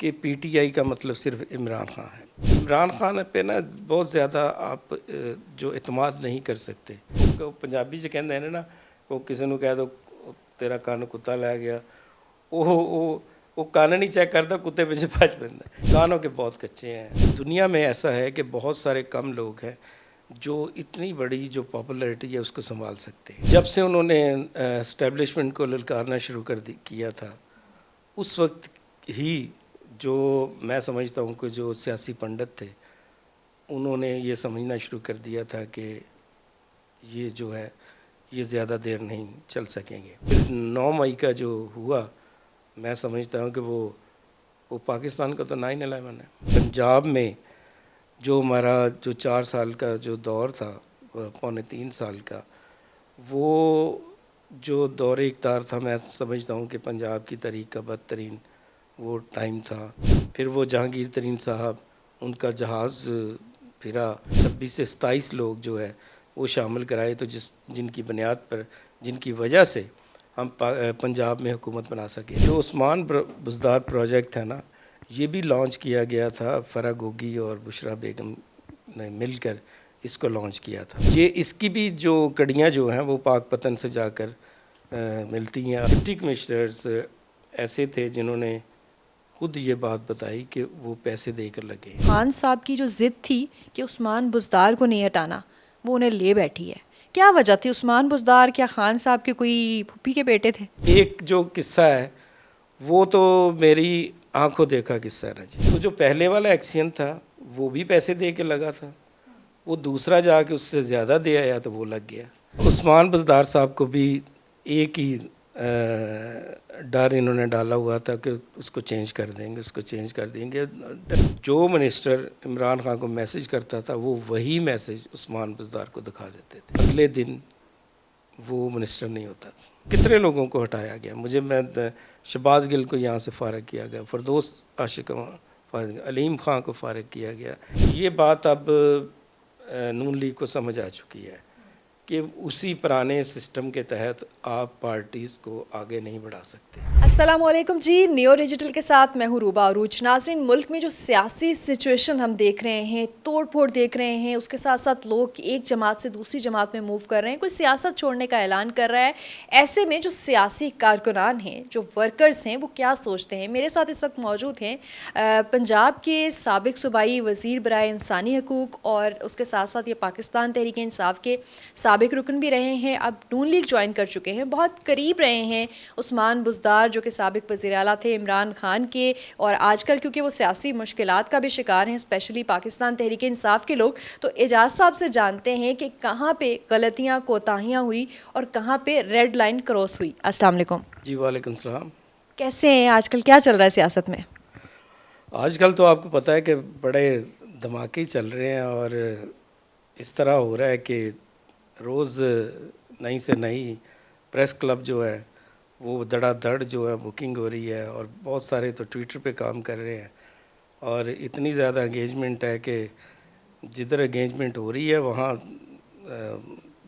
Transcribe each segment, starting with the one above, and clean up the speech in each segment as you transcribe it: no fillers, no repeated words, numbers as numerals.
کہ P T I کا مطلب صرف عمران خان ہے۔ عمران خان پہ نا بہت زیادہ آپ جو اعتماد نہیں کر سکتے۔ پنجابی جو کہتے ہیں نا وہ کسی نے کہہ دو تیرا کان کتا لے گیا، وہ کان نہیں چیک کرتا، کتے پیچھے بھاج پڑتا۔ کانوں کے بہت کچے ہیں۔ دنیا میں ایسا ہے کہ بہت سارے کم لوگ ہیں جو اتنی بڑی جو پاپولیرٹی ہے اس کو سنبھال سکتے ہیں۔ جب سے انہوں نے اسٹیبلشمنٹ کو للکارنا شروع کیا تھا، اس وقت ہی جو میں سمجھتا ہوں کہ جو سیاسی پنڈت تھے انہوں نے یہ سمجھنا شروع کر دیا تھا کہ یہ جو ہے یہ زیادہ دیر نہیں چل سکیں گے۔ پھر 9 مئی کا جو ہوا، میں سمجھتا ہوں کہ وہ پاکستان کا تو 9/11 ہے۔ پنجاب میں جو ہمارا جو 4 سال کا جو دور تھا، 2.25 سال کا، وہ جو دور اقتدار تھا، میں سمجھتا ہوں کہ پنجاب کی تاریخ کا بدترین وہ ٹائم تھا۔ پھر وہ جہانگیر ترین صاحب، ان کا جہاز پھرا، 26 سے 27 لوگ جو ہے وہ شامل کرائے، تو جن کی بنیاد پر، جن کی وجہ سے ہم پنجاب میں حکومت بنا سکے۔ جو عثمان بزدار پروجیکٹ ہے نا، یہ بھی لانچ کیا گیا تھا، فرح گوگی اور بشرا بیگم نے مل کر اس کو لانچ کیا تھا۔ یہ اس کی بھی جو کڑیاں جو ہیں وہ پاک پتن سے جا کر ملتی ہیں۔ ڈپٹی کمشنرز ایسے تھے جنہوں نے خود یہ بات بتائی کہ وہ پیسے دے کر لگے۔ خان صاحب کی جو ضد تھی کہ عثمان بزدار کو نہیں ہٹانا، وہ انہیں لے بیٹھی ہے۔ کیا وجہ تھی؟ عثمان بزدار کیا خان صاحب کے کوئی پھوپھی کے بیٹے تھے؟ ایک جو قصہ ہے وہ تو میری آنکھوں دیکھا قصہ ہے نا جی۔ وہ جو پہلے والا ایکسین تھا وہ بھی پیسے دے کے لگا تھا، وہ دوسرا جا کے اس سے زیادہ دے آیا تو وہ لگ گیا۔ عثمان بزدار صاحب کو بھی ایک ہی ڈر انہوں نے ڈالا ہوا تھا کہ اس کو چینج کر دیں گے، اس کو چینج کر دیں گے۔ جو منسٹر عمران خان کو میسج کرتا تھا وہ وہی میسج عثمان بزدار کو دکھا دیتے تھے۔ اگلے دن وہ منسٹر نہیں ہوتا تھا۔ کتنے لوگوں کو ہٹایا گیا، میں شہباز گل کو یہاں سے فارغ کیا گیا، فردوس عاشق علیم خان کو فارغ کیا گیا۔ یہ بات اب نون لیگ کو سمجھ آ چکی ہے کہ اسی پرانے سسٹم کے تحت آپ پارٹیز کو آگے نہیں بڑھا سکتے۔ السلام علیکم جی، نیو ڈیجیٹل کے ساتھ میں ہوں روبا عروج۔ ناظرین، ملک میں جو سیاسی سچویشن ہم دیکھ رہے ہیں، توڑ پھوڑ دیکھ رہے ہیں، اس کے ساتھ ساتھ لوگ ایک جماعت سے دوسری جماعت میں موو کر رہے ہیں، کوئی سیاست چھوڑنے کا اعلان کر رہا ہے۔ ایسے میں جو سیاسی کارکنان ہیں، جو ورکرز ہیں، وہ کیا سوچتے ہیں؟ میرے ساتھ اس وقت موجود ہیں پنجاب کے سابق صوبائی وزیر برائے انسانی حقوق، اور اس کے ساتھ ساتھ یہ پاکستان تحریک انصاف کے سابق رکن بھی رہے ہیں، اب نون لیگ جوائن کر چکے ہیں، بہت قریب رہے ہیں عثمان بزدار جو کہ سابق وزیر اعلیٰ تھے عمران خان کے، اور آج کل کیونکہ وہ سیاسی مشکلات کا بھی شکار ہیں، اسپیشلی پاکستان تحریک انصاف کے لوگ، تو اعجاز صاحب سے جانتے ہیں کہ کہاں پہ غلطیاں کوتاہیاں ہوئی اور کہاں پہ ریڈ لائن کراس ہوئی۔ السلام علیکم جی وعلیکم السلام۔ کیسے ہیں آج کل؟ کیا چل رہا ہے سیاست میں؟ آج کل تو آپ کو پتہ ہے کہ بڑے دھماکے چل رہے ہیں، اور اس طرح ہو رہا ہے کہ روز نئی سے نئی پریس کلب جو ہے وہ دڑا دڑ جو ہے بکنگ ہو رہی ہے، اور بہت سارے تو ٹویٹر پہ کام کر رہے ہیں، اور اتنی زیادہ انگیجمنٹ ہے کہ جدھر انگیجمنٹ ہو رہی ہے وہاں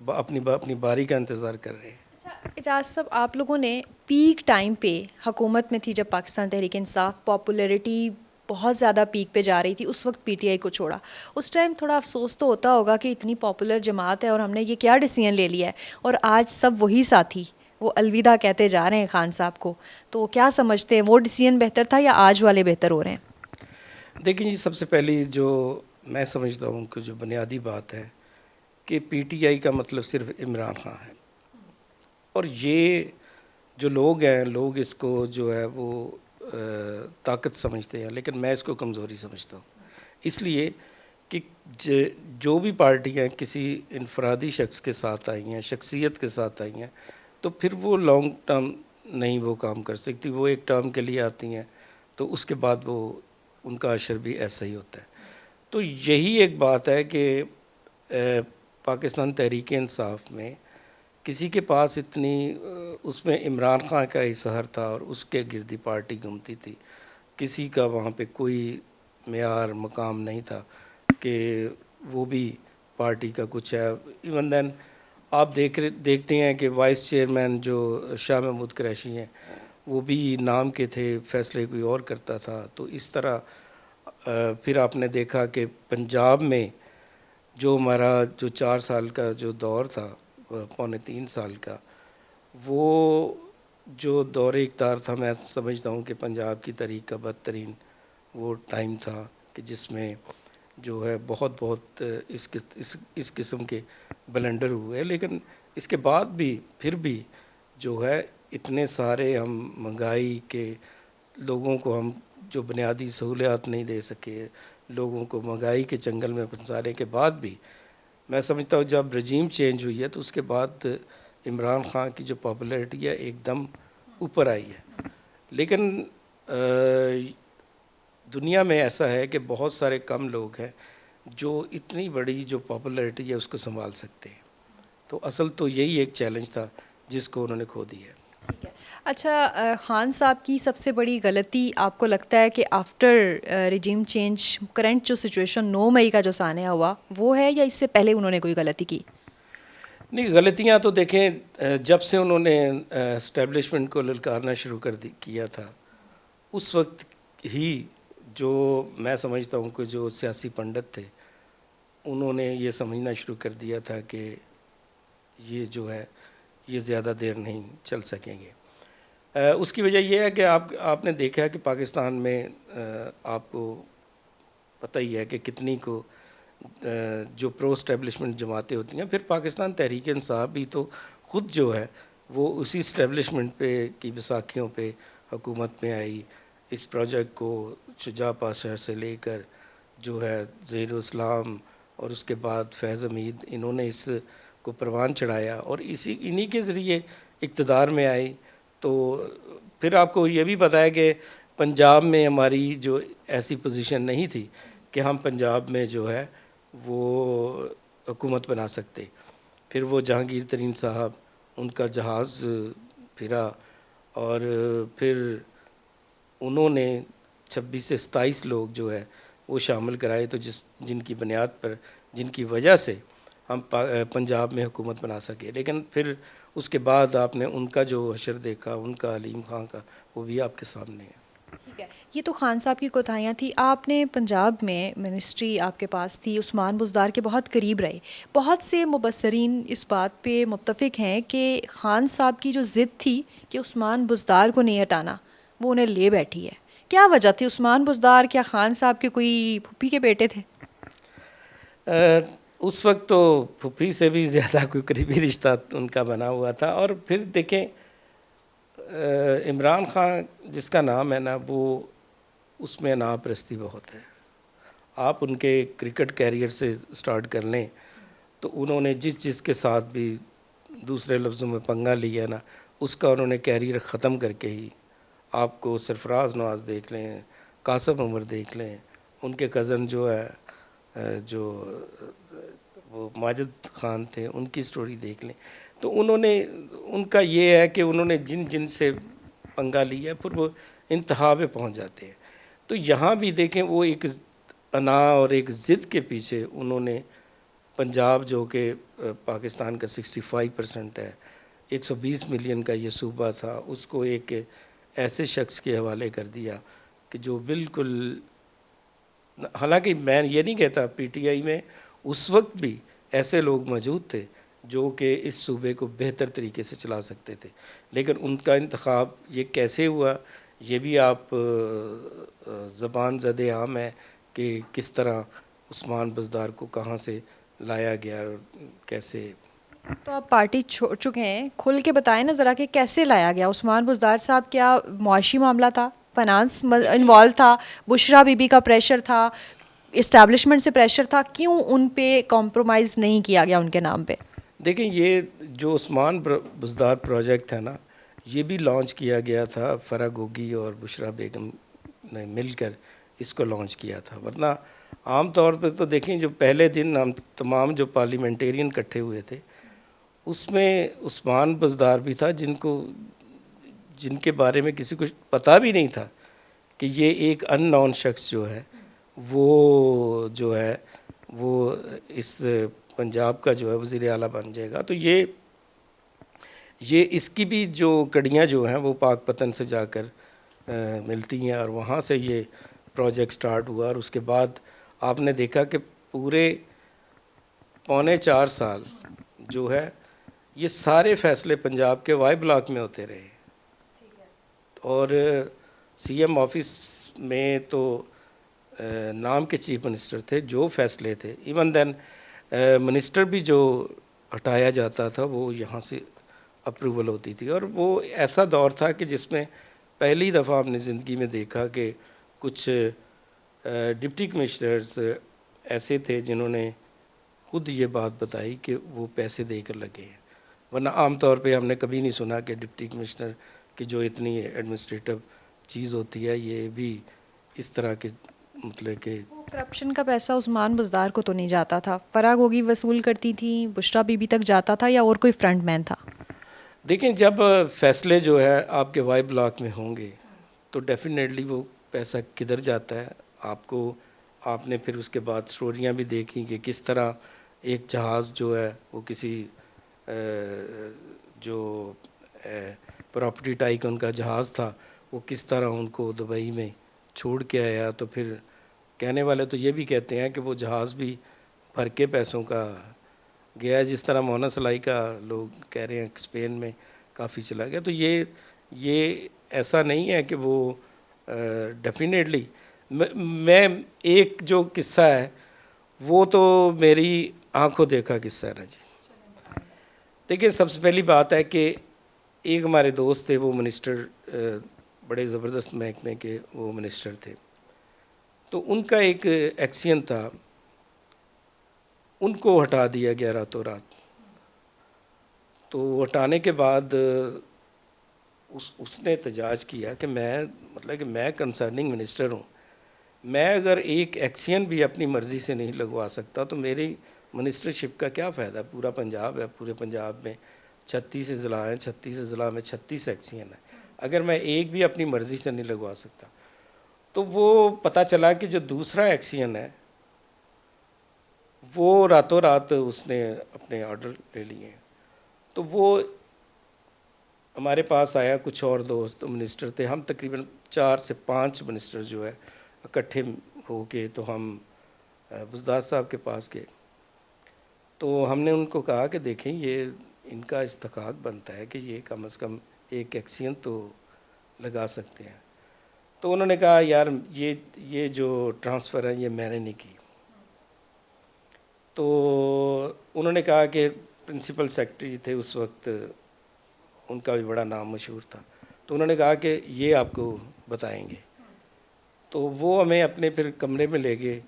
اپنی باری کا انتظار کر رہے ہیں۔ اعجاز صاحب، آپ لوگوں نے پیک ٹائم پہ حکومت میں تھی جب پاکستان تحریک انصاف پاپولیرٹی بہت زیادہ پیک پہ جا رہی تھی، اس وقت پی ٹی آئی کو چھوڑا، اس ٹائم تھوڑا افسوس تو ہوتا ہوگا کہ اتنی پاپولر جماعت ہے اور ہم نے یہ کیا ڈیسیژن لے لیا ہے، اور آج سب وہی ساتھی وہ الوداع کہتے جا رہے ہیں خان صاحب کو، تو کیا سمجھتے ہیں وہ ڈیسیژن بہتر تھا یا آج والے بہتر ہو رہے ہیں؟ دیکھیں جی، سب سے پہلی جو میں سمجھتا ہوں کہ جو بنیادی بات ہے کہ پی ٹی آئی کا مطلب صرف عمران خان ہے، اور یہ جو لوگ ہیں، لوگ اس کو جو ہے وہ طاقت سمجھتے ہیں، لیکن میں اس کو کمزوری سمجھتا ہوں، اس لیے کہ جو بھی پارٹیاں کسی انفرادی شخص کے ساتھ آئی ہیں، شخصیت کے ساتھ آئی ہیں، تو پھر وہ لانگ ٹرم نہیں وہ کام کر سکتی، وہ ایک ٹرم کے لیے آتی ہیں تو اس کے بعد وہ ان کا اشر بھی ایسا ہی ہوتا ہے۔ تو یہی ایک بات ہے کہ پاکستان تحریک انصاف میں کسی کے پاس اتنی اس میں عمران خان کا اظہار تھا اور اس کے گردی پارٹی گھومتی تھی، کسی کا وہاں پہ کوئی معیار مقام نہیں تھا کہ وہ بھی پارٹی کا کچھ ہے۔ ایون دین آپ دیکھتے ہیں کہ وائس چیئرمین جو شاہ محمود قریشی ہیں، وہ بھی نام کے تھے، فیصلے کوئی اور کرتا تھا. تو اس طرح پھر آپ نے دیکھا کہ پنجاب میں جو ہمارا جو 4 سال کا جو دور تھا، 2.25 سال کا، وہ جو دور اقتدار تھا، میں سمجھتا ہوں کہ پنجاب کی تاریخ کا بدترین وہ ٹائم تھا کہ جس میں جو ہے بہت اس قسم کے بلنڈر ہوئے. لیکن اس کے بعد بھی پھر بھی جو ہے اتنے سارے ہم مہنگائی کے، لوگوں کو ہم جو بنیادی سہولیات نہیں دے سکے، لوگوں کو مہنگائی کے چنگل میں پھنسانے کے بعد بھی، میں سمجھتا ہوں جب رجیم چینج ہوئی ہے تو اس کے بعد عمران خان کی جو پاپولیرٹی ہے ایک دم اوپر آئی ہے. لیکن دنیا میں ایسا ہے کہ بہت سارے کم لوگ ہیں جو اتنی بڑی جو پاپولیرٹی ہے اس کو سنبھال سکتے ہیں. تو اصل تو یہی ایک چیلنج تھا جس کو انہوں نے کھو دیا ہے. ٹھیک ہے. اچھا، خان صاحب کی سب سے بڑی غلطی آپ کو لگتا ہے کہ آفٹر ریجیم چینج کرنٹ جو سچویشن 9 مئی کا جو سانحہ ہوا وہ ہے، یا اس سے پہلے انہوں نے کوئی غلطی کی؟ نہیں، غلطیاں تو دیکھیں جب سے انہوں نے اسٹیبلشمنٹ کو للکارنا شروع کیا تھا، اس وقت ہی جو میں سمجھتا ہوں کہ جو سیاسی پنڈت تھے انہوں نے یہ سمجھنا شروع کر دیا تھا کہ یہ جو ہے یہ زیادہ دیر نہیں چل سکیں گے. اس کی وجہ یہ ہے کہ آپ نے دیکھا کہ پاکستان میں آپ کو پتہ ہی ہے کہ کتنی کو جو پرو اسٹیبلشمنٹ جماعتیں ہوتی ہیں. پھر پاکستان تحریک انصاف بھی تو خود جو ہے وہ اسی اسٹیبلشمنٹ پہ کی بیساکھیوں پہ حکومت میں آئی. اس پروجیکٹ کو شجاع پاشا سے لے کر جو ہے ظہیر اسلام اور اس کے بعد فیض حمید، انہوں نے اس کو پروان چڑھایا اور انہی کے ذریعے اقتدار میں آئی. تو پھر آپ کو یہ بھی پتہ ہے کہ پنجاب میں ہماری جو ایسی پوزیشن نہیں تھی کہ ہم پنجاب میں جو ہے وہ حکومت بنا سکتے. پھر وہ جہانگیر ترین صاحب، ان کا جہاز پھرا اور پھر انہوں نے 26 سے 27 لوگ جو ہے وہ شامل کرائے، تو جن کی بنیاد پر، جن کی وجہ سے ہم پنجاب میں حکومت بنا سکے. لیکن پھر اس کے بعد آپ نے ان کا جو حشر دیکھا، ان کا علیم خان کا، وہ بھی آپ کے سامنے ہے. ٹھیک ہے. یہ تو خان صاحب کی کوتاہیاں تھیں. آپ نے پنجاب میں منسٹری آپ کے پاس تھی، عثمان بزدار کے بہت قریب رہے. بہت سے مبصرین اس بات پہ متفق ہیں کہ خان صاحب کی جو ضد تھی کہ عثمان بزدار کو نہیں ہٹانا، وہ انہیں لے بیٹھی ہے. کیا وجہ تھی؟ عثمان بزدار کیا خان صاحب کے کوئی پھوپھی کے بیٹے تھے؟ اس وقت تو پھوپھی سے بھی زیادہ کوئی قریبی رشتہ ان کا بنا ہوا تھا. اور پھر دیکھیں عمران خان جس کا نام ہے نا، وہ اس میں نا پرستی بہت ہے. آپ ان کے کرکٹ کیریئر سے سٹارٹ کر لیں تو انہوں نے جس کے ساتھ بھی دوسرے لفظوں میں پنگا لیا نا، اس کا انہوں نے کیریئر ختم کر کے ہی، آپ کو سرفراز نواز دیکھ لیں، قاسم عمر دیکھ لیں، ان کے کزن جو ہے جو وہ ماجد خان تھے، ان کی سٹوری دیکھ لیں. تو انہوں نے، ان کا یہ ہے کہ انہوں نے جن سے پنگا لیا پھر وہ انتہا پہ پہنچ جاتے ہیں. تو یہاں بھی دیکھیں وہ ایک انا اور ایک ضد کے پیچھے انہوں نے پنجاب جو کہ پاکستان کا 65% ہے، 120 ملین کا یہ صوبہ تھا، اس کو ایک ایسے شخص کے حوالے کر دیا کہ جو بالکل، حالانکہ میں یہ نہیں کہتا پی ٹی آئی میں اس وقت بھی ایسے لوگ موجود تھے جو کہ اس صوبے کو بہتر طریقے سے چلا سکتے تھے، لیکن ان کا انتخاب یہ کیسے ہوا یہ بھی آپ زبان زد عام ہے کہ کس طرح عثمان بزدار کو کہاں سے لایا گیا اور کیسے. تو آپ پارٹی چھوڑ چکے ہیں، کھل کے بتائیں نا ذرا کہ کیسے لایا گیا عثمان بزدار صاحب؟ کیا معاشی معاملہ تھا، فائنانس انوالو تھا، بشرا بی بی کا پریشر تھا، اسٹیبلشمنٹ سے پریشر تھا؟ کیوں ان پہ کمپرومائز نہیں کیا گیا ان کے نام پہ؟ دیکھیں یہ جو عثمان بزدار پروجیکٹ ہے نا، یہ بھی لانچ کیا گیا تھا، فرح گوگی اور بشرا بیگم نے مل کر اس کو لانچ کیا تھا. ورنہ عام طور پہ تو دیکھیں جو پہلے دن ہم تمام جو پارلیمنٹیرین اکٹھے ہوئے تھے اس میں عثمان بزدار بھی تھا، جن کے بارے میں کسی کو پتہ بھی نہیں تھا کہ یہ ایک ان نون شخص جو ہے وہ اس پنجاب کا جو ہے وزیر اعلیٰ بن جائے گا. تو یہ یہ اس کی بھی جو کڑیاں جو ہیں وہ پاک پتن سے جا کر ملتی ہیں، اور وہاں سے یہ پروجیکٹ سٹارٹ ہوا، اور اس کے بعد آپ نے دیکھا کہ پورے 3.25 سال جو ہے یہ سارے فیصلے پنجاب کے وائی بلاک میں ہوتے رہے، اور سی ایم آفس میں تو نام کے چیف منسٹر تھے، جو فیصلے تھے ایون دین منسٹر بھی جو ہٹایا جاتا تھا وہ یہاں سے اپروول ہوتی تھی، اور وہ ایسا دور تھا کہ جس میں پہلی دفعہ ہم نے زندگی میں دیکھا کہ کچھ ڈپٹی کمشنرز ایسے تھے جنہوں نے خود یہ بات بتائی کہ وہ پیسے دے کر لگے ہیں، ورنہ عام طور پہ ہم نے کبھی نہیں سنا کہ ڈپٹی کمشنر کی جو اتنی ایڈمنسٹریٹو چیز ہوتی ہے یہ بھی اس طرح کے مطلب کہ کرپشن کا پیسہ عثمان بزدار کو تو نہیں جاتا تھا، فرا گوگی وصول کرتی تھیں، بشرا بی بی تک جاتا تھا، یا اور کوئی فرنٹ مین تھا؟ دیکھیں جب فیصلے جو ہے آپ کے وائی بلاک میں ہوں گے تو ڈیفینیٹلی وہ پیسہ کدھر جاتا ہے آپ نے پھر اس کے بعد سٹوریاں بھی دیکھی کہ کس طرح ایک جہاز جو ہے وہ کسی جو پراپرٹی ٹائکن ان کا جہاز تھا وہ کس طرح ان کو دبئی میں چھوڑ کے آیا، تو پھر کہنے والے تو یہ بھی کہتے ہیں کہ وہ جہاز بھی بھر کے پیسوں کا گیا، جس طرح مونا سلائی کا لوگ کہہ رہے ہیں کہ اسپین میں کافی چلا گیا، تو یہ ایسا نہیں ہے کہ وہ ڈیفینیٹلی میں ایک جو قصہ ہے وہ تو میری آنکھوں دیکھا قصہ ہے نا جی۔ دیکھیں سب سے پہلی بات ہے کہ ایک ہمارے دوست تھے، وہ منسٹر بڑے زبردست محکمے کے وہ منسٹر تھے، تو ان کا ایک ایکشن تھا، ان کو ہٹا دیا گیا راتوں رات، تو ہٹانے کے بعد اس نے احتجاج کیا کہ میں کنسرننگ منسٹر ہوں، میں اگر ایک ایکشن بھی اپنی مرضی سے نہیں لگوا سکتا تو میری منسٹرشپ کا کیا فائدہ؟ پورا پنجاب ہے، پورے پنجاب میں 36 اضلاع ہیں، 36 اضلاع میں 36 ایکشن ہیں، اگر میں ایک بھی اپنی مرضی سے نہیں لگوا سکتا تو وہ پتہ چلا کہ جو دوسرا ایکشن ہے وہ راتوں رات اس نے اپنے آرڈر لے لیے، تو وہ ہمارے پاس آیا، کچھ اور دوست منسٹر تھے، ہم تقریباً 4 سے 5 منسٹر جو ہے اکٹھے ہو کے تو ہم بزدار صاحب کے پاس گئے، تو ہم نے ان کو کہا کہ دیکھیں یہ ان کا استحقاق بنتا ہے کہ یہ کم از کم ایک ایکشن تو لگا سکتے ہیں، تو انہوں نے کہا یار یہ جو ٹرانسفر ہے یہ میں نے نہیں کی، تو انہوں نے کہا کہ پرنسپل سیکرٹری تھے اس وقت، ان کا بھی بڑا نام مشہور تھا، تو انہوں نے کہا کہ یہ آپ کو بتائیں گے، تو وہ ہمیں اپنے پھر کمرے میں لے گئے،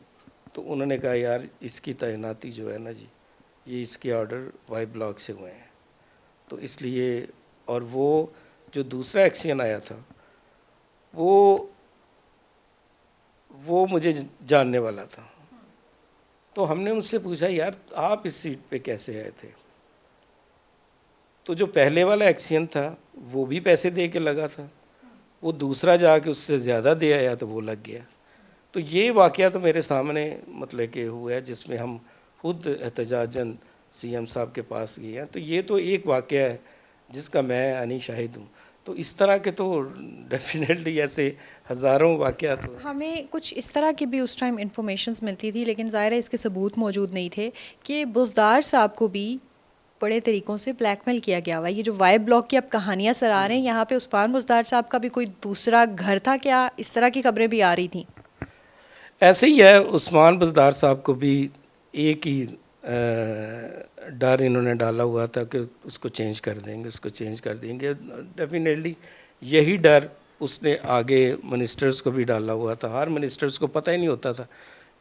تو انہوں نے کہا یار اس کی تعیناتی جو ہے نا جی یہ اس کے آرڈر وائی بلاک سے ہوئے ہیں، تو اس لیے، اور وہ جو دوسرا ایکشن آیا تھا وہ مجھے جاننے والا تھا، تو ہم نے ان سے پوچھا یار آپ اس سیٹ پہ کیسے آئے تھے؟ تو جو پہلے والا ایکشن تھا وہ بھی پیسے دے کے لگا تھا، وہ دوسرا جا کے اس سے زیادہ دے آیا تو وہ لگ گیا، تو یہ واقعہ تو میرے سامنے مطلب کہ ہوا ہے جس میں ہم خود احتجاجاً سی ایم صاحب کے پاس گئے ہیں، تو یہ تو ایک واقعہ ہے جس کا میں انی شاہد ہوں، تو اس طرح کے تو ڈیفینیٹلی ایسے ہزاروں واقعات ہوئے۔ ہمیں کچھ اس طرح کی بھی اس ٹائم انفارمیشنز ملتی تھی، لیکن ظاہر ہے اس کے ثبوت موجود نہیں تھے، کہ بزدار صاحب کو بھی بڑے طریقوں سے بلیک میل کیا گیا ہوا ہے۔ یہ جو وائی بلاک کی اب کہانیاں سر آ رہے ہیں، یہاں پہ عثمان بزدار صاحب کا بھی کوئی دوسرا گھر تھا کیا؟ اس طرح کی خبریں بھی آ رہی تھیں۔ ایسے ہی ہے، عثمان بزدار صاحب کو بھی ایک ہی ڈر انہوں نے ڈالا ہوا تھا کہ اس کو چینج کر دیں گے، اس کو چینج کر دیں گے، ڈیفینیٹلی یہی ڈر اس نے آگے منسٹرز کو بھی ڈالا ہوا تھا، ہر منسٹرز کو پتہ ہی نہیں ہوتا تھا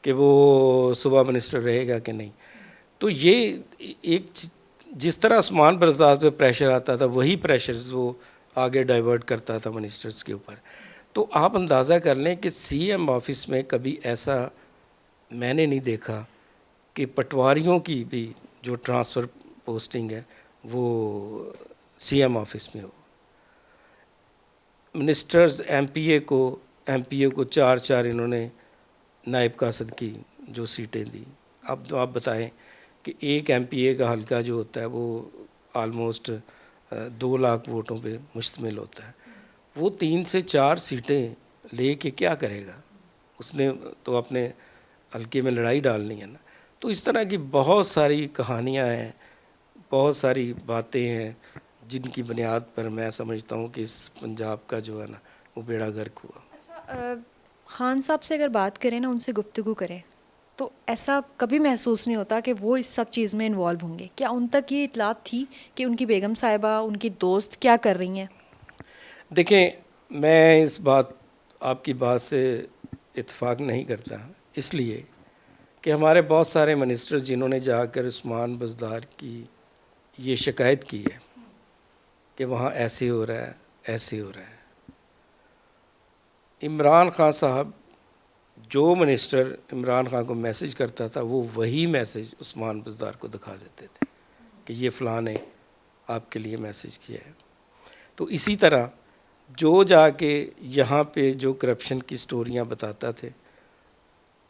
کہ وہ صبح منسٹر رہے گا کہ نہیں، تو یہ ایک جس طرح عثمان بزدار پہ پریشر آتا تھا وہی پریشرز وہ آگے ڈائیورٹ کرتا تھا منسٹرز کے اوپر، تو آپ اندازہ کر لیں کہ سی ایم آفس میں کبھی ایسا میں نے نہیں دیکھا کہ پٹواریوں کی بھی جو ٹرانسفر پوسٹنگ ہے وہ سی ایم آفس میں ہو، منسٹرز ایم پی اے کو 4 انہوں نے نائب قاصد کی جو سیٹیں دی، اب تو آپ بتائیں کہ ایک ایم پی اے کا حلقہ جو ہوتا ہے وہ آلموسٹ 2 لاکھ ووٹوں پہ مشتمل ہوتا ہے. وہ 3 سے 4 سیٹیں لے کے کیا کرے گا؟ اس نے تو اپنے حلقے میں لڑائی ڈالنی ہے نا. تو اس طرح کی بہت ساری کہانیاں ہیں, بہت ساری باتیں ہیں جن کی بنیاد پر میں سمجھتا ہوں کہ اس پنجاب کا جو ہے نا وہ بیڑا غرق ہوا. اچھا, خان صاحب سے اگر بات کریں نا, ان سے گفتگو کریں, تو ایسا کبھی محسوس نہیں ہوتا کہ وہ اس سب چیز میں انوالو ہوں گے؟ کیا ان تک یہ اطلاعات تھی کہ ان کی بیگم صاحبہ, ان کی دوست کیا کر رہی ہیں؟ دیکھیں, میں اس آپ کی بات سے اتفاق نہیں کرتا, اس لیے کہ ہمارے بہت سارے منسٹر جنہوں نے جا کر عثمان بزدار کی یہ شکایت کی ہے کہ وہاں ایسے ہو رہا ہے, ایسے ہو رہا ہے. عمران خان صاحب, جو منسٹر عمران خان کو میسج کرتا تھا وہ وہی میسج عثمان بزدار کو دکھا دیتے تھے کہ یہ فلاں نے آپ کے لیے میسج کیا ہے. تو اسی طرح جو جا کے یہاں پہ جو کرپشن کی سٹوریاں بتاتا تھے,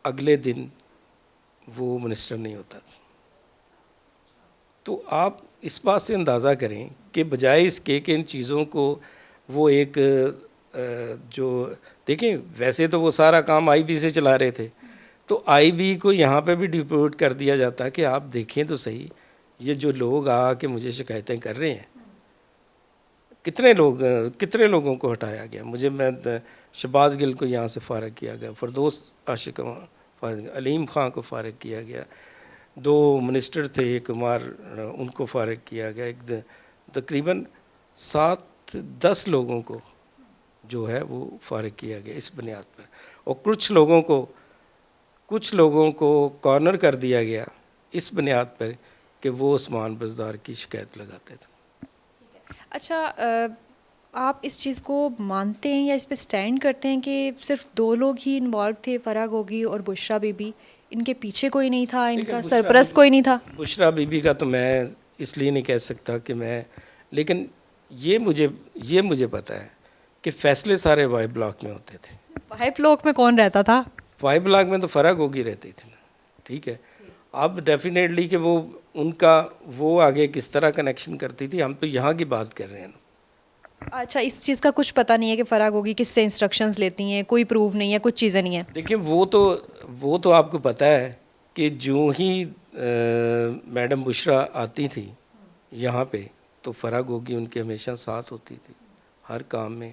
اگلے دن وہ منسٹر نہیں ہوتا تھا. تو آپ اس بات سے اندازہ کریں کہ بجائے اس کے کہ ان چیزوں کو وہ ایک جو دیکھیں, ویسے تو وہ سارا کام آئی بی سے چلا رہے تھے, تو آئی بی کو یہاں پہ بھی ڈپورٹ کر دیا جاتا کہ آپ دیکھیں تو صحیح, یہ جو لوگ آ کے مجھے شکایتیں کر رہے ہیں, کتنے لوگوں کو ہٹایا گیا. میں شہباز گل کو یہاں سے فارغ کیا گیا, فردوس عاشق علیم خان کو فارغ کیا گیا, 2 منسٹر تھے, ایک عمار, ان کو فارغ کیا گیا. ایک تقریباً 7-10 لوگوں کو جو ہے وہ فارغ کیا گیا اس بنیاد پر, اور کچھ لوگوں کو کارنر کر دیا گیا اس بنیاد پر کہ وہ عثمان بزدار کی شکایت لگاتے تھے. اچھا, آپ اس چیز کو مانتے ہیں یا اس پہ سٹینڈ کرتے ہیں کہ صرف 2 لوگ ہی انوالو تھے, فرح گوگی اور بشرا بی بی, ان کے پیچھے کوئی نہیں تھا, ان کا سرپرست کوئی نہیں تھا؟ بشرا بی بی کا تو میں اس لیے نہیں کہہ سکتا کہ میں, لیکن یہ مجھے پتہ ہے کہ فیصلے سارے وائی بلاک میں ہوتے تھے. وائی بلاک میں کون رہتا تھا؟ وائی بلاک میں تو فرح گوگی رہتی تھی نا, ٹھیک ہے. اب ڈیفینیٹلی کہ وہ آگے کس طرح کنیکشن کرتی تھی, ہم تو یہاں کی بات کر رہے ہیں. اچھا, اس چیز کا کچھ پتہ نہیں ہے کہ فرح گوگی کس سے انسٹرکشنز لیتی ہیں؟ کوئی پروف نہیں ہے, کچھ چیزیں نہیں ہیں؟ دیکھیں, وہ تو آپ کو پتہ ہے کہ جو ہی میڈم بشرا آتی تھی یہاں پہ تو فرح گوگی ان کے ہمیشہ ساتھ ہوتی تھی ہر کام میں.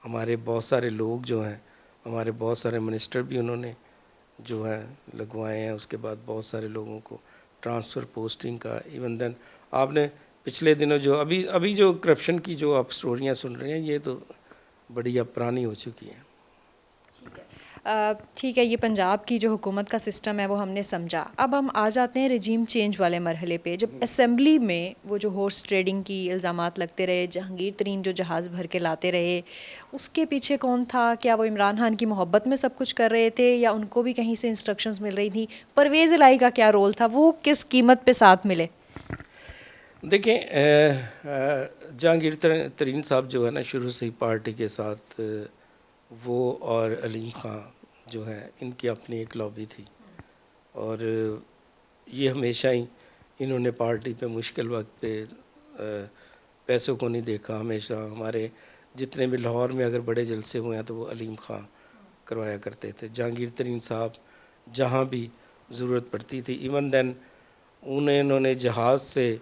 ہمارے بہت سارے لوگ جو ہیں, ہمارے بہت سارے منسٹر بھی انہوں نے جو ہے لگوائے ہیں. اس کے بعد بہت سارے لوگوں کو ٹرانسفر پوسٹنگ کا, ایون دین آپ نے پچھلے دنوں جو ابھی جو کرپشن کی جو آپ سٹوریاں سن رہے ہیں, یہ تو بڑی اب پرانی ہو چکی ہیں. ٹھیک ہے, یہ پنجاب کی جو حکومت کا سسٹم ہے وہ ہم نے سمجھا. اب ہم آ جاتے ہیں رجیم چینج والے مرحلے پہ, جب اسمبلی میں وہ جو ہارس ٹریڈنگ کی الزامات لگتے رہے, جہانگیر ترین جو جہاز بھر کے لاتے رہے, اس کے پیچھے کون تھا؟ کیا وہ عمران خان کی محبت میں سب کچھ کر رہے تھے یا ان کو بھی کہیں سے انسٹرکشنز مل رہی تھیں؟ پرویز الہی کا کیا رول تھا, وہ کس قیمت پہ ساتھ ملے؟ دیکھیں, جہانگیر ترین صاحب جو ہے نا شروع سے ہی پارٹی کے ساتھ, وہ اور علیم خان جو ہے ان کی اپنی ایک لابی تھی, اور یہ ہمیشہ ہی انہوں نے پارٹی پہ مشکل وقت پہ پیسوں کو نہیں دیکھا. ہمیشہ ہمارے جتنے بھی لاہور میں اگر بڑے جلسے ہوئے ہیں تو وہ علیم خان کروایا کرتے تھے. جہانگیر ترین صاحب جہاں بھی ضرورت پڑتی تھی, ایون دین انہوں نے جہاز سے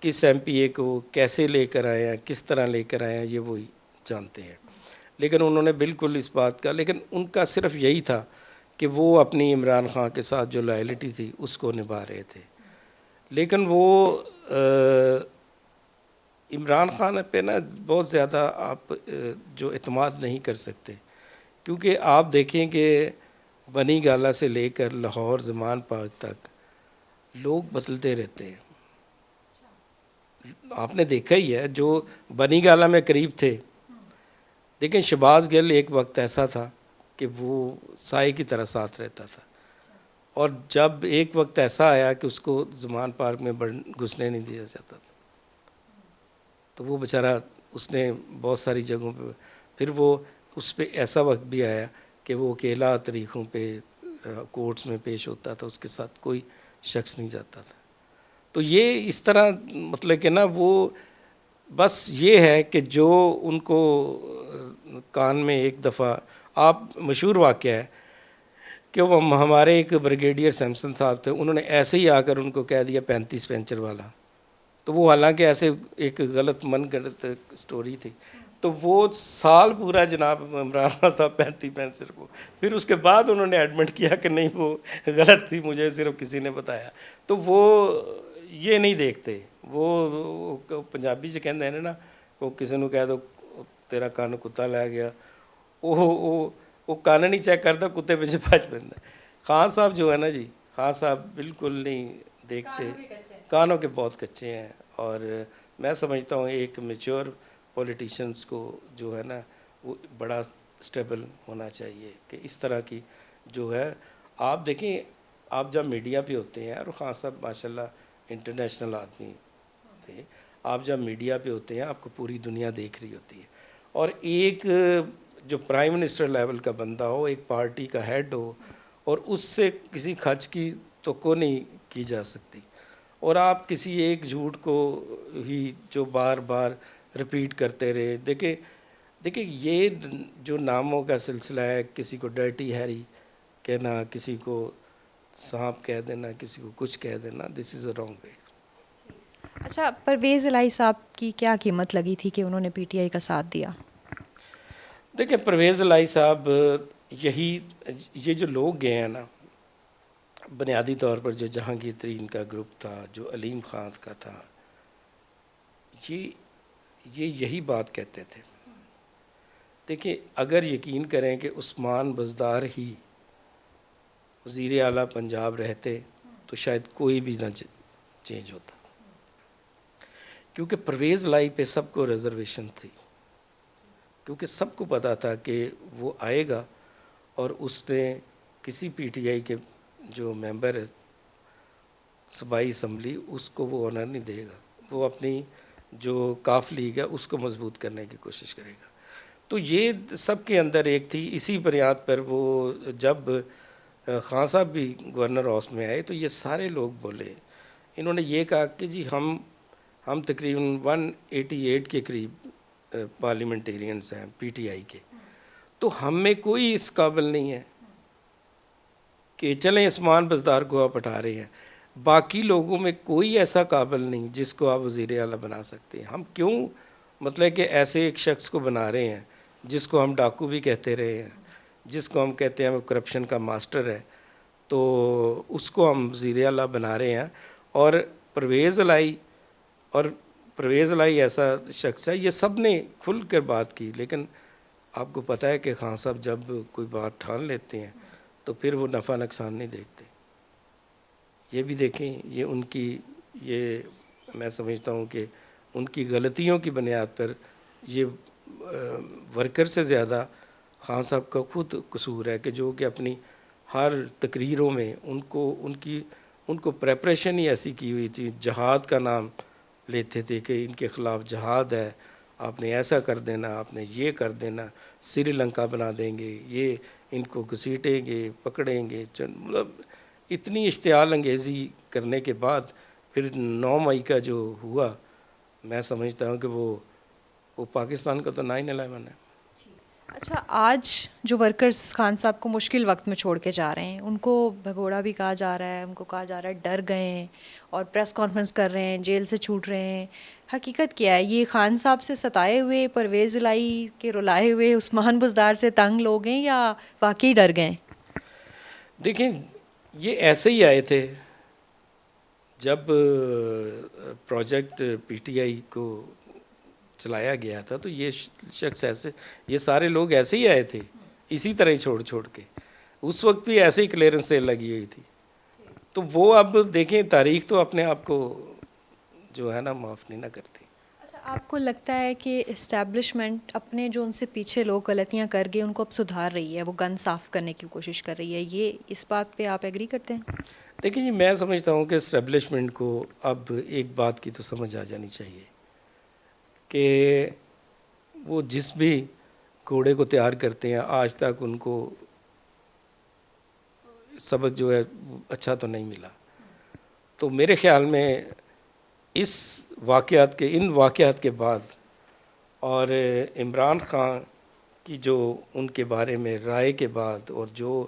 کس ایم پی اے کو کیسے لے کر آئے ہیں, کس طرح لے کر آئے ہیں, یہ وہی جانتے ہیں. لیکن انہوں نے بالکل اس بات کا, لیکن ان کا صرف یہی تھا کہ وہ اپنی عمران خان کے ساتھ جو لائلٹی تھی اس کو نبھا رہے تھے. لیکن وہ عمران خان پہ نا بہت زیادہ آپ جو اعتماد نہیں کر سکتے, کیونکہ آپ دیکھیں کہ بنی گالہ سے لے کر لاہور زمان پاک تک لوگ بدلتے رہتے ہیں. آپ نے دیکھا ہی ہے, جو بنی گالہ میں قریب تھے, لیکن شہباز گل ایک وقت ایسا تھا کہ وہ سائے کی طرح ساتھ رہتا تھا, اور جب ایک وقت ایسا آیا کہ اس کو زمان پارک میں گھسنے نہیں دیا جاتا تھا, تو وہ بیچارہ اس نے بہت ساری جگہوں پہ, پھر وہ اس پہ ایسا وقت بھی آیا کہ وہ اکیلا طریقوں پہ کورٹس میں پیش ہوتا تھا, اس کے ساتھ کوئی شخص نہیں جاتا تھا. تو یہ اس طرح مطلب کہ نا وہ بس یہ ہے کہ جو ان کو کان میں ایک دفعہ آپ مشہور واقعہ ہے کہ وہ ہمارے ایک بریگیڈیئر سیمسن صاحب تھے، انہوں نے ایسے ہی آ کر ان کو کہہ دیا 35 پینچر والا، تو وہ حالانکہ ایسے ایک غلط من گھڑت سٹوری تھی، تو وہ سال پورا جناب عمران خان صاحب 35 پینچر کو، پھر اس کے بعد انہوں نے ایڈمٹ کیا کہ نہیں وہ غلط تھی، مجھے صرف کسی نے بتایا. تو وہ یہ نہیں دیکھتے، وہ پنجابی سے کہتے ہیں نا، وہ کسی نے کہہ دو تیرا کان کتا لے گیا، وہ کان نہیں چیک کرتا، کتے پیچھے بھاج پڑتا. خان صاحب جو ہے نا جی، خان صاحب بالکل نہیں دیکھتے، کانوں کے بہت کچے ہیں. اور میں سمجھتا ہوں ایک میچور پولیٹیشنز کو جو ہے نا وہ بڑا اسٹیبل ہونا چاہیے کہ اس طرح کی جو ہے. آپ دیکھیں، آپ جب میڈیا پہ ہوتے ہیں، اور خان صاحب ماشاءاللہ انٹرنیشنل آدمی تھے، آپ جب میڈیا پہ ہوتے ہیں آپ کو پوری دنیا دیکھ رہی ہوتی ہے، اور ایک جو پرائم منسٹر لیول کا بندہ ہو، ایک پارٹی کا ہیڈ ہو، اور اس سے کسی خرچ کی توقع نہیں کی جا سکتی، اور آپ کسی ایک جھوٹ کو ہی جو بار بار رپیٹ کرتے رہے. دیکھیں یہ جو ناموں کا سلسلہ ہے، کسی کو ڈرٹی ہیری کہنا، کسی کو سانپ کہہ دینا، کسی کو کچھ کہہ دینا، دس از اے رانگ وے. اچھا، پرویز الہی صاحب کی کیا قیمت لگی تھی کہ انہوں نے پی ٹی آئی کا ساتھ دیا؟ دیکھیں پرویز الہی صاحب، یہ جو لوگ گئے ہیں نا، بنیادی طور پر جو جہانگیر ترین کا گروپ تھا، جو علیم خان کا تھا، یہی بات کہتے تھے. دیکھیں اگر یقین کریں کہ عثمان بزدار ہی وزیر اعلیٰ پنجاب رہتے تو شاید کوئی بھی نہ چینج ہوتا، کیونکہ پرویز الہی پہ سب کو ریزرویشن تھی، کیونکہ سب کو پتا تھا کہ وہ آئے گا اور اس نے کسی پی ٹی آئی کے جو ممبر ہے صوبائی اسمبلی، اس کو وہ آنر نہیں دے گا، وہ اپنی جو کاف لیگ ہے اس کو مضبوط کرنے کی کوشش کرے گا. تو یہ سب کے اندر ایک تھی. اسی بنیاد پر وہ جب خان صاحب بھی گورنر ہاؤس میں آئے تو یہ سارے لوگ بولے، انہوں نے یہ کہا کہ جی ہم تقریباً 188 کے قریب پارلیمنٹیرینز ہیں پی ٹی آئی کے، تو ہم میں کوئی اس قابل نہیں ہے کہ چلیں عثمان بزدار کو آپ ہٹا رہے ہیں، باقی لوگوں میں کوئی ایسا قابل نہیں جس کو آپ وزیر اعلیٰ بنا سکتے ہیں. ہم کیوں مطلب کہ ایسے ایک شخص کو بنا رہے ہیں جس کو ہم ڈاکو بھی کہتے رہے ہیں، جس کو ہم کہتے ہیں وہ کرپشن کا ماسٹر ہے، تو اس کو ہم وزیر اعلیٰ بنا رہے ہیں. اور پرویز الہی ایسا شخص ہے، یہ سب نے کھل کر بات کی، لیکن آپ کو پتہ ہے کہ خان صاحب جب کوئی بات ٹھان لیتے ہیں تو پھر وہ نفع نقصان نہیں دیکھتے. یہ بھی دیکھیں، یہ ان کی، یہ میں سمجھتا ہوں کہ ان کی غلطیوں کی بنیاد پر یہ ورکر سے زیادہ خان صاحب کا خود قصور ہے کہ جو کہ اپنی ہر تقریروں میں ان کو پریپریشن ہی ایسی کی ہوئی تھی، جہاد کا نام لیتے تھے کہ ان کے خلاف جہاد ہے، آپ نے ایسا کر دینا، آپ نے یہ کر دینا، سری لنکا بنا دیں گے، یہ ان کو گھسیٹیں گے، پکڑیں گے. مطلب اتنی اشتعال انگیزی کرنے کے بعد پھر 9 مئی کا جو ہوا، میں سمجھتا ہوں کہ وہ پاکستان کا تو 9/11 ہے. اچھا، آج جو ورکرز خان صاحب کو مشکل وقت میں چھوڑ کے جا رہے ہیں، ان کو بھگوڑا بھی کہا جا رہا ہے، ان کو کہا جا رہا ہے ڈر گئے ہیں اور پریس کانفرنس کر رہے ہیں، جیل سے چھوٹ رہے ہیں. حقیقت کیا ہے؟ یہ خان صاحب سے ستائے ہوئے، پرویز الہی کے رلائے ہوئے عثمان بزدار سے تنگ لوگ ہیں یا واقعی ڈر گئے ہیں؟ دیکھیں یہ ایسے ہی آئے تھے جب پروجیکٹ پی ٹی آئی کو چلایا گیا تھا، تو یہ شخص ایسے، یہ سارے لوگ ایسے ہی آئے تھے، اسی طرح ہی چھوڑ کے. اس وقت بھی ایسے ہی کلیئرنس سیل لگی ہوئی تھی. تو وہ اب دیکھیں تاریخ تو اپنے آپ کو جو ہے نا معاف نہیں نہ کرتی. اچھا، آپ کو لگتا ہے کہ اسٹیبلشمنٹ اپنے جو ان سے پیچھے لوگ غلطیاں کر گئے ان کو اب سدھار رہی ہے، وہ گن صاف کرنے کی کوشش کر رہی ہے، یہ اس بات پہ آپ ایگری کرتے ہیں؟ دیکھیں جی، میں سمجھتا ہوں کہ اسٹیبلشمنٹ کو اب ایک بات کی تو سمجھ آ جانی چاہیے کہ وہ جس بھی گھوڑے کو تیار کرتے ہیں آج تک ان کو سبق جو ہے اچھا تو نہیں ملا. تو میرے خیال میں ان واقعات کے بعد اور عمران خان کی جو ان کے بارے میں رائے کے بعد اور جو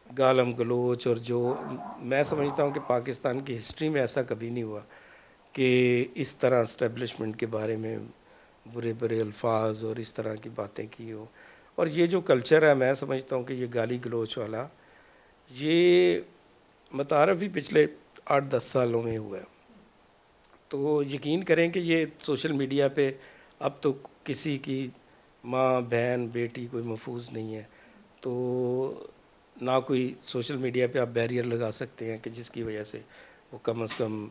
گالم گلوچ اور جو میں سمجھتا ہوں کہ پاکستان کی ہسٹری میں ایسا کبھی نہیں ہوا کہ اس طرح اسٹیبلشمنٹ کے بارے میں برے برے الفاظ اور اس طرح کی باتیں کی ہو. اور یہ جو کلچر ہے میں سمجھتا ہوں کہ یہ گالی گلوچ والا یہ متعارف ہی پچھلے 8-10 سالوں میں ہوا ہے. تو یقین کریں کہ یہ سوشل میڈیا پہ اب تو کسی کی ماں بہن بیٹی کوئی محفوظ نہیں ہے. تو نہ کوئی سوشل میڈیا پہ آپ بیریئر لگا سکتے ہیں کہ جس کی وجہ سے وہ کم از کم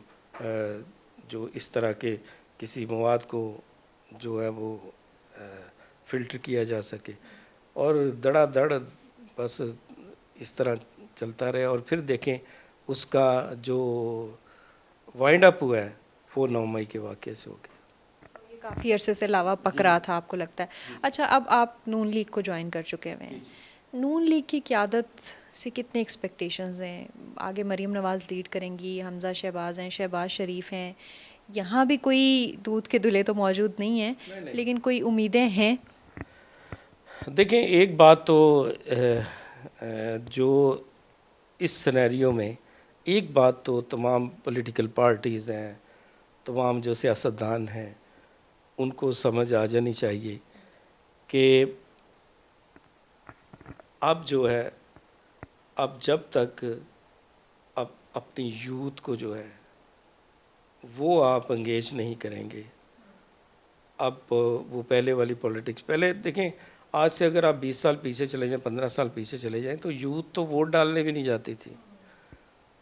جو اس طرح کے کسی مواد کو جو ہے وہ فلٹر کیا جا سکے. اور دڑا دڑ بس اس طرح چلتا رہے. اور پھر دیکھیں اس کا جو وائنڈ اپ ہوا ہے وہ 9 مئی کے واقعے سے ہو گیا. یہ کافی عرصے سے لاوا پک رہا تھا آپ کو لگتا ہے. اچھا اب آپ نون لیگ کو جوائن کر چکے ہوئے ہیں. نون لیگ کی قیادت سے کتنے ایکسپیکٹیشنز ہیں؟ آگے مریم نواز لیڈ کریں گی، حمزہ شہباز ہیں، شہباز شریف ہیں، یہاں بھی کوئی دودھ کے دلہے تو موجود نہیں ہیں لیکن کوئی امیدیں ہیں؟ دیکھیں ایک بات تو جو اس سینیریو میں ایک بات تو تمام پولیٹیکل پارٹیز ہیں، تمام جو سیاستدان ہیں ان کو سمجھ آ جانی چاہیے کہ اب جو ہے اب جب تک اب اپنی یوتھ کو جو ہے وہ آپ انگیج نہیں کریں گے، اب وہ پہلے والی پولیٹکس پہلے دیکھیں آج سے اگر آپ 20 سال پیچھے چلے جائیں، 15 سال پیچھے چلے جائیں تو یوتھ تو ووٹ ڈالنے بھی نہیں جاتی تھی.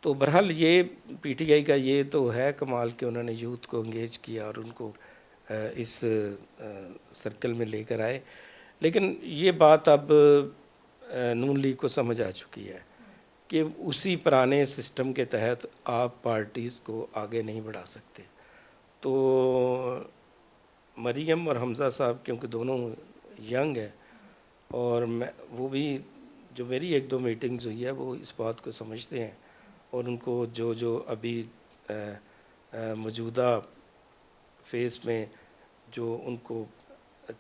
تو بہرحال یہ پی ٹی آئی کا یہ تو ہے کمال کہ انہوں نے یوتھ کو انگیج کیا اور ان کو اس سرکل میں لے کر آئے. لیکن یہ بات اب نون لیگ کو سمجھ آ چکی ہے کہ اسی پرانے سسٹم کے تحت آپ پارٹیز کو آگے نہیں بڑھا سکتے. تو مریم اور حمزہ صاحب کیونکہ دونوں ینگ ہیں اور وہ بھی جو میری 1-2 میٹنگز ہوئی ہے وہ اس بات کو سمجھتے ہیں اور ان کو جو ابھی موجودہ فیس میں جو ان کو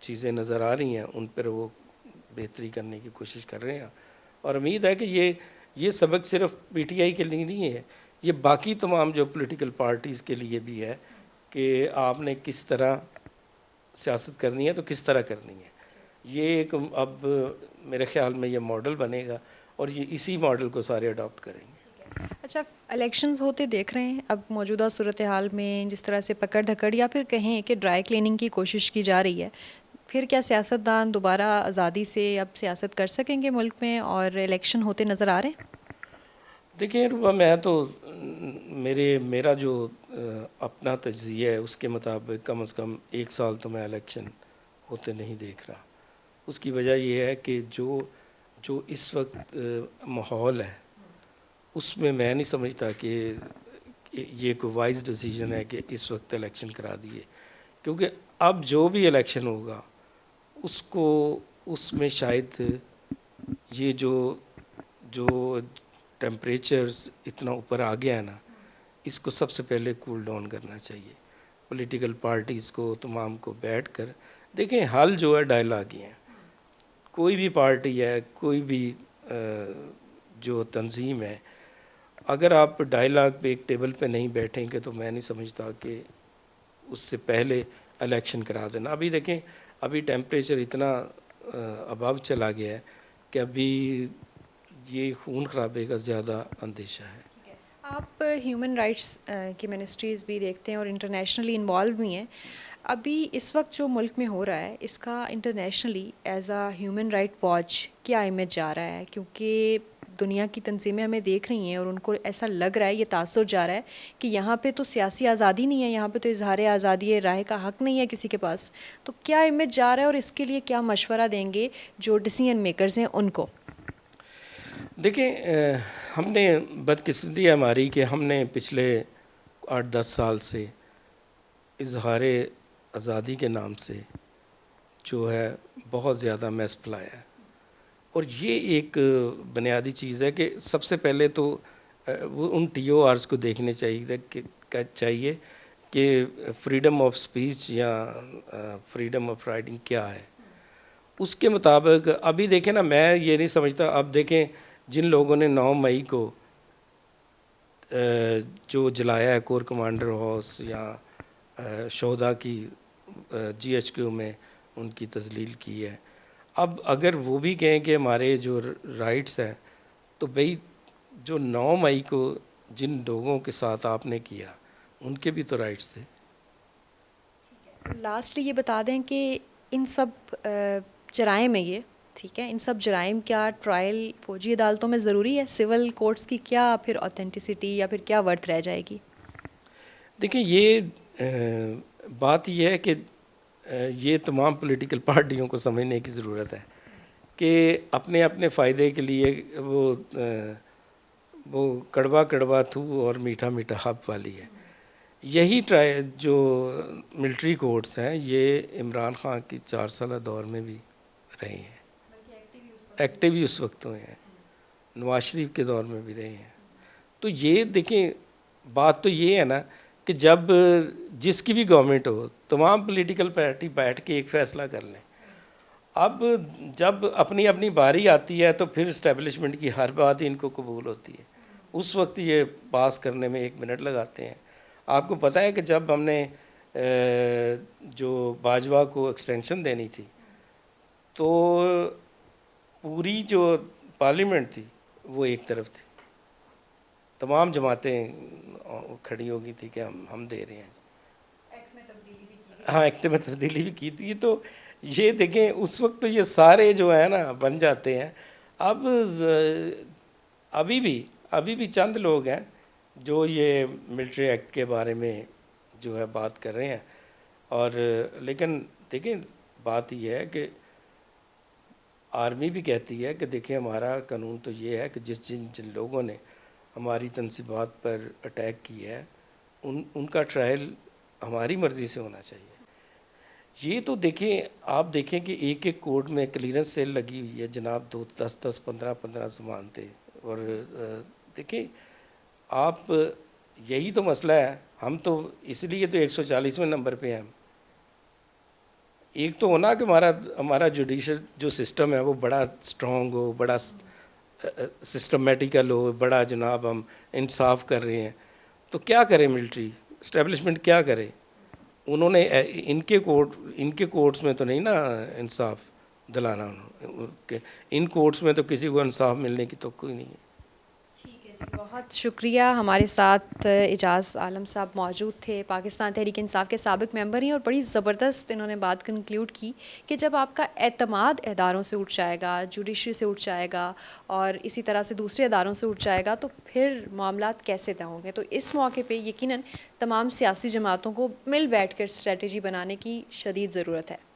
چیزیں نظر آ رہی ہیں ان پر وہ بہتری کرنے کی کوشش کر رہے ہیں. اور امید ہے کہ یہ سبق صرف پی ٹی آئی کے لیے نہیں ہے، یہ باقی تمام جو پولیٹیکل پارٹیز کے لیے بھی ہے کہ آپ نے کس طرح سیاست کرنی ہے تو کس طرح کرنی ہے. یہ ایک اب میرے خیال میں یہ ماڈل بنے گا اور یہ اسی ماڈل کو سارے اڈاپٹ کریں گے. اچھا الیکشنز ہوتے دیکھ رہے ہیں اب موجودہ صورتحال میں جس طرح سے پکڑ دھکڑ یا پھر کہیں کہ ڈرائی کلیننگ کی کوشش کی جا رہی ہے، پھر کیا سیاستدان دوبارہ آزادی سے اب سیاست کر سکیں گے ملک میں اور الیکشن ہوتے نظر آ رہے ہیں؟ دیکھیں ربا میں تو میرا جو اپنا تجزیہ ہے اس کے مطابق کم از کم 1 سال تو میں الیکشن ہوتے نہیں دیکھ رہا. اس کی وجہ یہ ہے کہ جو اس وقت ماحول ہے اس میں نہیں سمجھتا کہ یہ کوئی وائز ڈیسیجن ہے کہ اس وقت الیکشن کرا دیے. کیونکہ اب جو بھی الیکشن ہوگا اس میں شاید یہ جو ٹیمپریچرز اتنا اوپر آ گیا ہے نا، اس کو سب سے پہلے کول ڈاؤن کرنا چاہیے. پولیٹیکل پارٹیز کو تمام کو بیٹھ کر دیکھیں حل جو ہے ڈائلاگ ہی ہے. کوئی بھی پارٹی ہے، کوئی بھی جو تنظیم ہے، اگر آپ ڈائلاگ پہ ایک ٹیبل پہ نہیں بیٹھیں گے تو میں نہیں سمجھتا کہ اس سے پہلے الیکشن کرا دینا. ابھی دیکھیں ابھی ٹیمپریچر اتنا ابو چلا گیا ہے کہ ابھی یہ خون خرابے کا زیادہ اندیشہ ہے. آپ ہیومن رائٹس کی منسٹریز بھی دیکھتے ہیں اور انٹرنیشنلی انوالو بھی ہیں. ابھی اس وقت جو ملک میں ہو رہا ہے اس کا internationally as a human right watch کیا امیج جا رہا ہے؟ کیونکہ دنیا کی تنظیمیں ہمیں دیکھ رہی ہیں اور ان کو ایسا لگ رہا ہے، یہ تاثر جا رہا ہے کہ یہاں پہ تو سیاسی آزادی نہیں ہے، یہاں پہ تو اظہار آزادی رائے کا حق نہیں ہے کسی کے پاس. تو کیا امیج جا رہا ہے اور اس کے لیے کیا مشورہ دیں گے جو ڈیسیژن میکرز ہیں ان کو؟ دیکھیں ہم نے بدقسمتی ہے ہماری کہ ہم نے پچھلے 8-10 سال سے اظہار آزادی کے نام سے جو ہے بہت زیادہ میس پھیلایا ہے. اور یہ ایک بنیادی چیز ہے کہ سب سے پہلے تو وہ ان ٹی او آرز کو دیکھنے چاہیے کہ فریڈم آف اسپیچ یا فریڈم آف رائٹنگ کیا ہے. اس کے مطابق ابھی دیکھیں نا، میں یہ نہیں سمجھتا. اب دیکھیں جن لوگوں نے 9 مئی کو جو جلایا ہے کور کمانڈر ہاؤس یا شہداء کی GHQ میں ان کی تذلیل کی ہے، اب اگر وہ بھی کہیں کہ ہمارے جو رائٹس ہیں، تو بھئی جو 9 مئی کو جن لوگوں کے ساتھ آپ نے کیا ان کے بھی تو رائٹس تھے. لاسٹلی یہ بتا دیں کہ ان سب جرائم میں یہ ٹھیک ہے، ان سب جرائم کیا ٹرائل فوجی عدالتوں میں ضروری ہے؟ سول کورٹس کی کیا پھر اوتھینٹسٹی یا پھر کیا ورتھ رہ جائے گی؟ دیکھیں یہ بات یہ ہے کہ یہ تمام پولیٹیکل پارٹیوں کو سمجھنے کی ضرورت ہے کہ اپنے اپنے فائدے کے لیے وہ کڑوا کڑوا تھو اور میٹھا میٹھا ہب والی ہے. یہی جو ملٹری کورٹس ہیں یہ عمران خان کی 4 سالہ دور میں بھی رہے ہیں، ایکٹیو ہی اس وقت ہوئے ہیں، نواز شریف کے دور میں بھی رہے ہیں. تو یہ دیکھیں بات تو یہ ہے نا کہ جب جس کی بھی گورنمنٹ ہو تمام پولیٹیکل پارٹی بیٹھ کے ایک فیصلہ کر لیں. اب جب اپنی اپنی باری آتی ہے تو پھر اسٹیبلشمنٹ کی ہر بات ہی ان کو قبول ہوتی ہے. اس وقت یہ پاس کرنے میں 1 منٹ لگاتے ہیں. آپ کو پتہ ہے کہ جب ہم نے جو باجوہ کو ایکسٹینشن دینی تھی تو پوری جو پارلیمنٹ تھی وہ ایک طرف تھی، تمام جماعتیں کھڑی ہو گئی تھی کہ ہم دے رہے ہیں. ہاں ایکٹ میں تبدیلی بھی کی تھی. تو یہ دیکھیں اس وقت تو یہ سارے جو ہیں نا بن جاتے ہیں. اب ابھی بھی چند لوگ ہیں جو یہ ملٹری ایکٹ کے بارے میں جو ہے بات کر رہے ہیں. اور لیکن دیکھیں بات یہ ہے کہ آرمی بھی کہتی ہے کہ دیکھیں ہمارا قانون تو یہ ہے کہ جن لوگوں نے ہماری تنصیبات پر اٹیک کیا ہے ان کا ٹرائل ہماری مرضی سے ہونا چاہیے. یہ تو دیکھیں آپ دیکھیں کہ ایک کورٹ میں کلیئرنس سیل لگی ہوئی ہے جناب، 10 15 سامان تھے. اور دیکھیں آپ یہی تو مسئلہ ہے. ہم تو اس لیے تو 140ویں نمبر پہ ہیں. ایک تو ہونا کہ ہمارا جوڈیشل جو سسٹم ہے وہ بڑا اسٹرانگ ہو، بڑا سسٹمیٹیکل ہو، بڑا جناب ہم انصاف کر رہے ہیں. تو کیا کرے ملٹری اسٹیبلشمنٹ، کیا کرے؟ انہوں نے ان کے کورٹس میں تو نہیں نا انصاف دلانا. ان کورٹس میں تو کسی کو انصاف ملنے کی تو کوئی نہیں ہے. ٹھیک ہے جی، بہت شکریہ. ہمارے ساتھ اعجاز عالم صاحب موجود تھے، پاکستان تحریک انصاف کے سابق ممبر ہیں، اور بڑی زبردست انہوں نے بات کنکلیوڈ کی کہ جب آپ کا اعتماد اداروں سے اٹھ جائے گا، جوڈیشری سے اٹھ جائے گا اور اسی طرح سے دوسرے اداروں سے اٹھ جائے گا تو پھر معاملات کیسے طے ہوں گے. تو اس موقع پہ یقیناً تمام سیاسی جماعتوں کو مل بیٹھ کر اسٹریٹجی بنانے کی شدید ضرورت ہے.